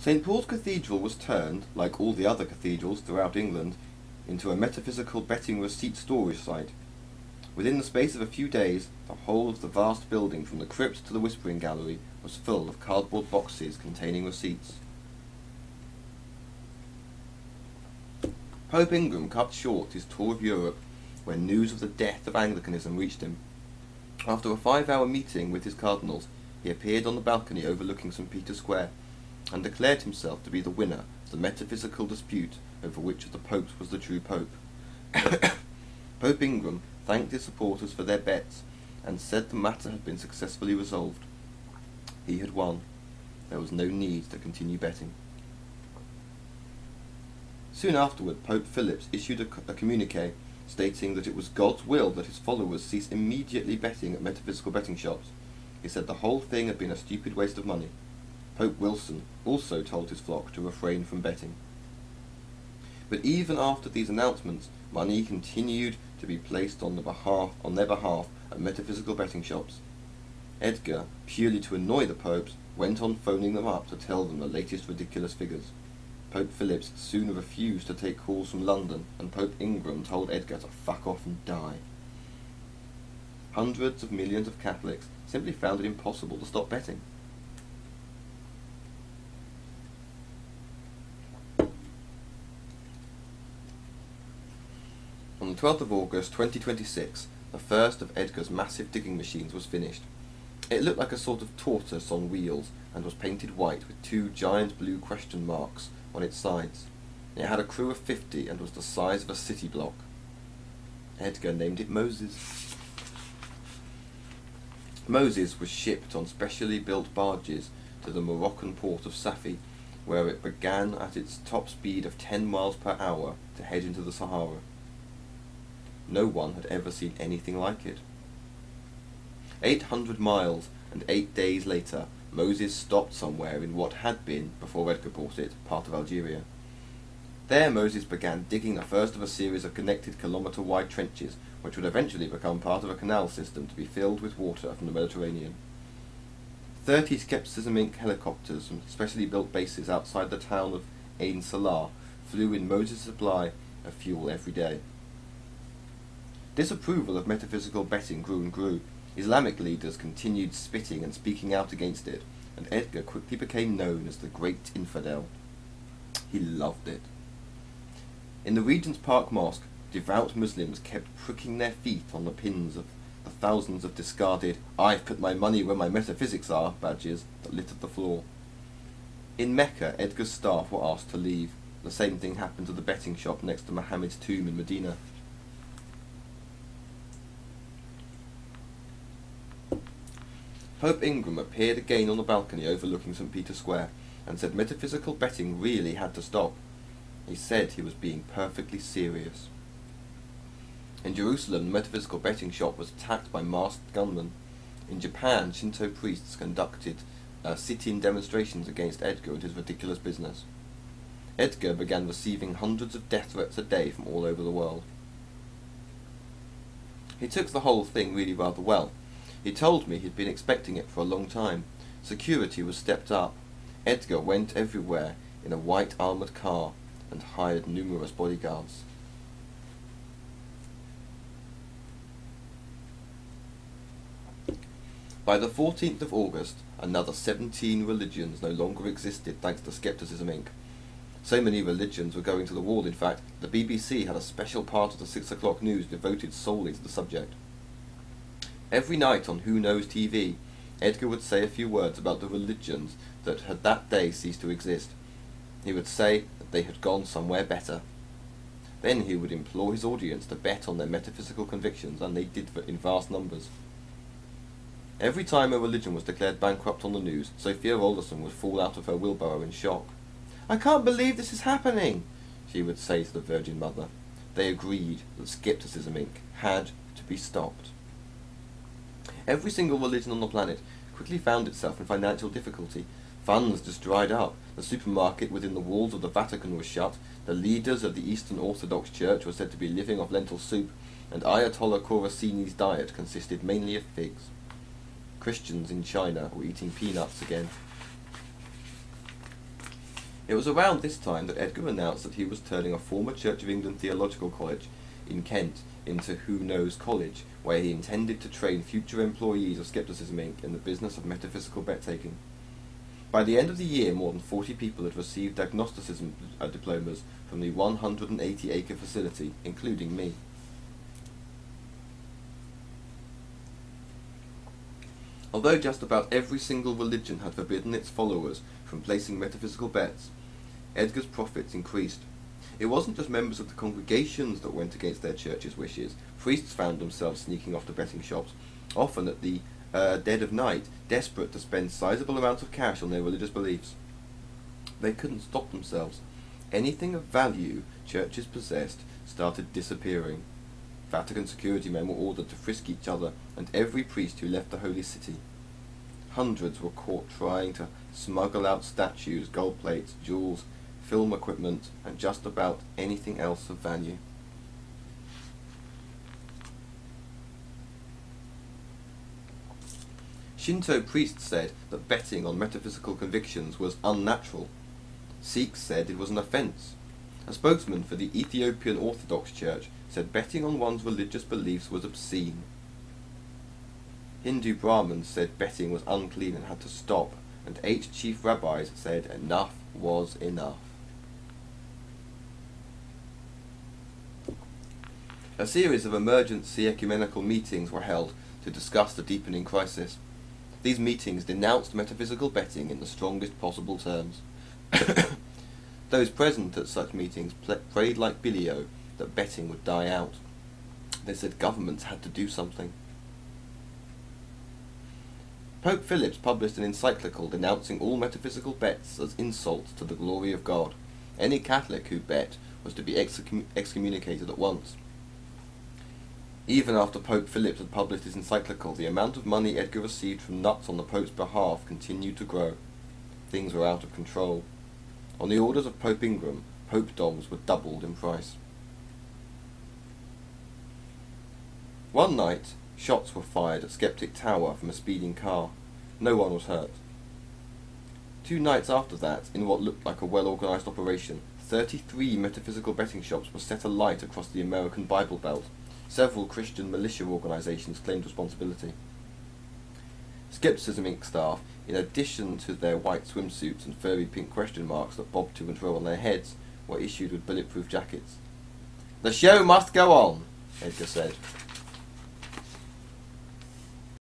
St. Paul's Cathedral was turned, like all the other cathedrals throughout England, into a metaphysical betting receipt storage site. Within the space of a few days, the whole of the vast building, from the crypt to the whispering gallery, was full of cardboard boxes containing receipts. Pope Ingram cut short his tour of Europe when news of the death of Anglicanism reached him. After a 5-hour meeting with his cardinals, he appeared on the balcony overlooking St. Peter's Square, and declared himself to be the winner of the metaphysical dispute over which of the popes was the true pope. Pope Ingram thanked his supporters for their bets, and said the matter had been successfully resolved. He had won. There was no need to continue betting. Soon afterward, Pope Philip issued a communiqué stating that it was God's will that his followers cease immediately betting at metaphysical betting shops. He said the whole thing had been a stupid waste of money. Pope Wilson also told his flock to refrain from betting. But even after these announcements, money continued to be placed on their behalf at metaphysical betting shops. Edgar, purely to annoy the popes, went on phoning them up to tell them the latest ridiculous figures. Pope Philip soon refused to take calls from London, and Pope Ingram told Edgar to fuck off and die. Hundreds of millions of Catholics simply found it impossible to stop betting. On the 12th of August 2026, the first of Edgar's massive digging machines was finished. It looked like a sort of tortoise on wheels, and was painted white with 2 giant blue question marks on its sides. It had a crew of 50 and was the size of a city block. Edgar named it Moses. Moses was shipped on specially built barges to the Moroccan port of Safi, where it began at its top speed of 10 miles per hour to head into the Sahara. No one had ever seen anything like it. 800 miles and 8 days later, Moses stopped somewhere in what had been, before Edgar bought it, part of Algeria. There Moses began digging the first of a series of connected kilometre-wide trenches, which would eventually become part of a canal system to be filled with water from the Mediterranean. 30 Scepticism Inc. helicopters from specially built bases outside the town of Ain Salah flew in Moses' supply of fuel every day. Disapproval of metaphysical betting grew and grew. Islamic leaders continued spitting and speaking out against it, and Edgar quickly became known as the Great Infidel. He loved it. In the Regent's Park Mosque, devout Muslims kept pricking their feet on the pins of the thousands of discarded "I've put my money where my metaphysics are" badges that littered the floor. In Mecca, Edgar's staff were asked to leave. The same thing happened to the betting shop next to Muhammad's tomb in Medina. Pope Ingram appeared again on the balcony overlooking St. Peter's Square, and said metaphysical betting really had to stop. He said he was being perfectly serious. In Jerusalem, the metaphysical betting shop was attacked by masked gunmen. In Japan, Shinto priests conducted sit-in demonstrations against Edgar and his ridiculous business. Edgar began receiving hundreds of death threats a day from all over the world. He took the whole thing really rather well. He told me he'd been expecting it for a long time. Security was stepped up. Edgar went everywhere in a white armoured car and hired numerous bodyguards. By the 14th of August, another 17 religions no longer existed thanks to Scepticism Inc. So many religions were going to the wall, in fact, the BBC had a special part of the 6 o'clock news devoted solely to the subject. Every night on Who Knows TV, Edgar would say a few words about the religions that had that day ceased to exist. He would say that they had gone somewhere better. Then he would implore his audience to bet on their metaphysical convictions, and they did in vast numbers. Every time a religion was declared bankrupt on the news, Sophia Alderson would fall out of her wheelbarrow in shock. "I can't believe this is happening," she would say to the Virgin Mother. They agreed that Scepticism Inc. had to be stopped. Every single religion on the planet quickly found itself in financial difficulty. Funds just dried up. The supermarket within the walls of the Vatican was shut. The leaders of the Eastern Orthodox Church were said to be living off lentil soup, and Ayatollah Khorassini's diet consisted mainly of figs. Christians in China were eating peanuts again. It was around this time that Edgar announced that he was turning a former Church of England theological college in Kent into Who Knows College, where he intended to train future employees of Scepticism Inc. in the business of metaphysical bet-taking. By the end of the year, more than 40 people had received agnosticism diplomas from the 180-acre facility, including me. Although just about every single religion had forbidden its followers from placing metaphysical bets, Edgar's profits increased. It wasn't just members of the congregations that went against their church's wishes. Priests found themselves sneaking off to betting shops, often at the dead of night, desperate to spend sizable amounts of cash on their religious beliefs. They couldn't stop themselves. Anything of value churches possessed started disappearing. Vatican security men were ordered to frisk each other and every priest who left the holy city. Hundreds were caught trying to smuggle out statues, gold plates, jewels, film equipment, and just about anything else of value. Shinto priests said that betting on metaphysical convictions was unnatural. Sikhs said it was an offence. A spokesman for the Ethiopian Orthodox Church said betting on one's religious beliefs was obscene. Hindu Brahmins said betting was unclean and had to stop, and 8 chief rabbis said enough was enough. A series of emergency ecumenical meetings were held to discuss the deepening crisis. These meetings denounced metaphysical betting in the strongest possible terms. Those present at such meetings prayed like Billy-O that betting would die out. They said governments had to do something. Pope Philip published an encyclical denouncing all metaphysical bets as insults to the glory of God. Any Catholic who bet was to be excommunicated at once. Even after Pope Philip had published his encyclical, the amount of money Edgar received from nuts on the Pope's behalf continued to grow. Things were out of control. On the orders of Pope Ingram, Pope dogs were doubled in price. One night, shots were fired at Skeptic Tower from a speeding car. No one was hurt. 2 nights after that, in what looked like a well-organised operation, 33 metaphysical betting shops were set alight across the American Bible Belt. Several Christian militia organisations claimed responsibility. Scepticism Inc. staff, in addition to their white swimsuits and furry pink question marks that bobbed to and fro on their heads, were issued with bulletproof jackets. "The show must go on," Edgar said.